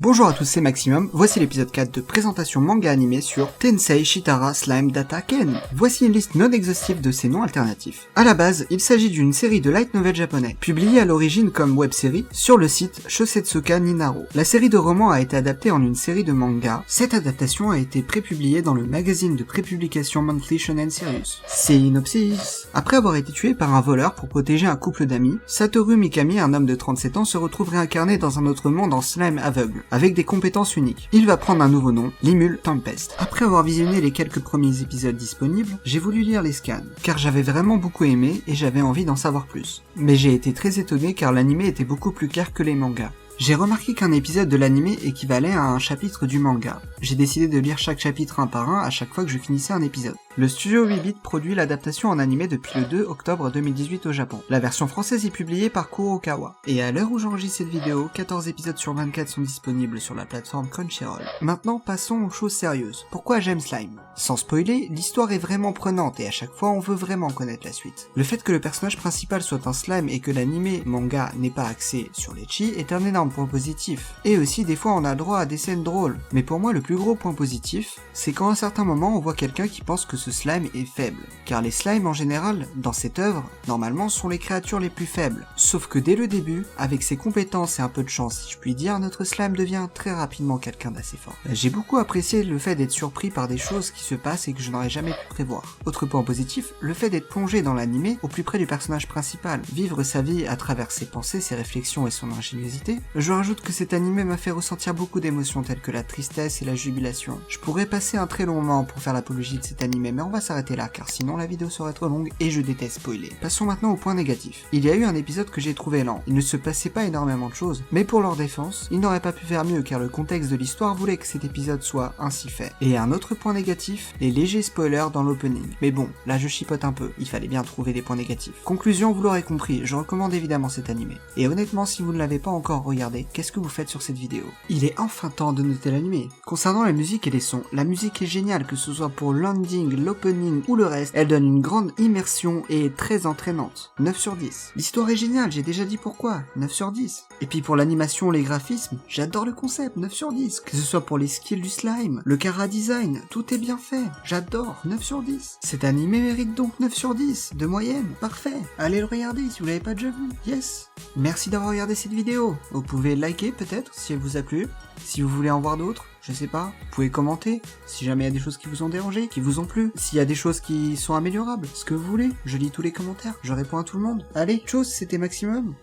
Bonjour à tous, c'est Maximum, voici l'épisode 4 de présentation manga animé sur Tensei Shitara Slime Data Ken. Voici une liste non exhaustive de ces noms alternatifs. À la base, il s'agit d'une série de light novel japonais, publiée à l'origine comme web-série sur le site Shosetsuka Ninaro. La série de romans a été adaptée en une série de mangas. Cette adaptation a été prépubliée dans le magazine de prépublication Monthly Shonen Serious. Synopsis. Après avoir été tué par un voleur pour protéger un couple d'amis, Satoru Mikami, un homme de 37 ans, se retrouve réincarné dans un autre monde en slime aveugle, avec des compétences uniques. Il va prendre un nouveau nom, Limul Tempest. Après avoir visionné les quelques premiers épisodes disponibles, j'ai voulu lire les scans, car j'avais vraiment beaucoup aimé et j'avais envie d'en savoir plus. Mais j'ai été très étonné car l'anime était beaucoup plus clair que les mangas. J'ai remarqué qu'un épisode de l'anime équivalait à un chapitre du manga. J'ai décidé de lire chaque chapitre un par un à chaque fois que je finissais un épisode. Le studio 8-bit produit l'adaptation en animé depuis le 2 octobre 2018 au Japon. La version française est publiée par Kurokawa. Et à l'heure où j'enregistre cette vidéo, 14 épisodes sur 24 sont disponibles sur la plateforme Crunchyroll. Maintenant, passons aux choses sérieuses. Pourquoi j'aime Slime ? Sans spoiler, l'histoire est vraiment prenante et à chaque fois on veut vraiment connaître la suite. Le fait que le personnage principal soit un slime et que l'anime manga n'ait pas axé sur l'ecchi est un énorme point positif. Et aussi des fois on a droit à des scènes drôles. Mais pour moi le plus gros point positif, c'est quand à un certain moment on voit quelqu'un qui pense que ce slime est faible. Car les slimes en général, dans cette œuvre, normalement sont les créatures les plus faibles. Sauf que dès le début, avec ses compétences et un peu de chance si je puis dire, notre slime devient très rapidement quelqu'un d'assez fort. J'ai beaucoup apprécié le fait d'être surpris par des choses qui se passent et que je n'aurais jamais pu prévoir. Autre point positif, le fait d'être plongé dans l'anime au plus près du personnage principal, vivre sa vie à travers ses pensées, ses réflexions et son ingéniosité. Je rajoute que cet anime m'a fait ressentir beaucoup d'émotions telles que la tristesse et la jubilation. Je pourrais passer un très long moment pour faire l'apologie de cet anime, mais on va s'arrêter là car sinon la vidéo serait trop longue et je déteste spoiler. Passons maintenant au point négatif. Il y a eu un épisode que j'ai trouvé lent. Il ne se passait pas énormément de choses, mais pour leur défense, ils n'auraient pas pu faire mieux car le contexte de l'histoire voulait que cet épisode soit ainsi fait. Et un autre point négatif, les légers spoilers dans l'opening. Mais bon, là je chipote un peu, il fallait bien trouver des points négatifs. Conclusion, vous l'aurez compris, je recommande évidemment cet anime. Et honnêtement, si vous ne l'avez pas encore regardé, qu'est-ce que vous faites sur cette vidéo ? Il est enfin temps de noter l'anime. Concernant la musique et les sons, la musique est géniale que ce soit pour l'ending, l'opening ou le reste, elle donne une grande immersion et est très entraînante. 9 sur 10. L'histoire est géniale, j'ai déjà dit pourquoi, 9 sur 10. Et puis pour l'animation, les graphismes, j'adore le concept, 9 sur 10. Que ce soit pour les skills du slime, le chara design, tout est bien fait, j'adore, 9 sur 10. Cet anime mérite donc 9 sur 10, de moyenne, parfait. Allez le regarder si vous l'avez pas déjà vu, yes. Merci d'avoir regardé cette vidéo. Vous pouvez liker peut-être si elle vous a plu, si vous voulez en voir d'autres. Je sais pas, vous pouvez commenter, si jamais il y a des choses qui vous ont dérangé, qui vous ont plu, s'il y a des choses qui sont améliorables, ce que vous voulez, je lis tous les commentaires, je réponds à tout le monde. Allez, tchuss, c'était Maximum.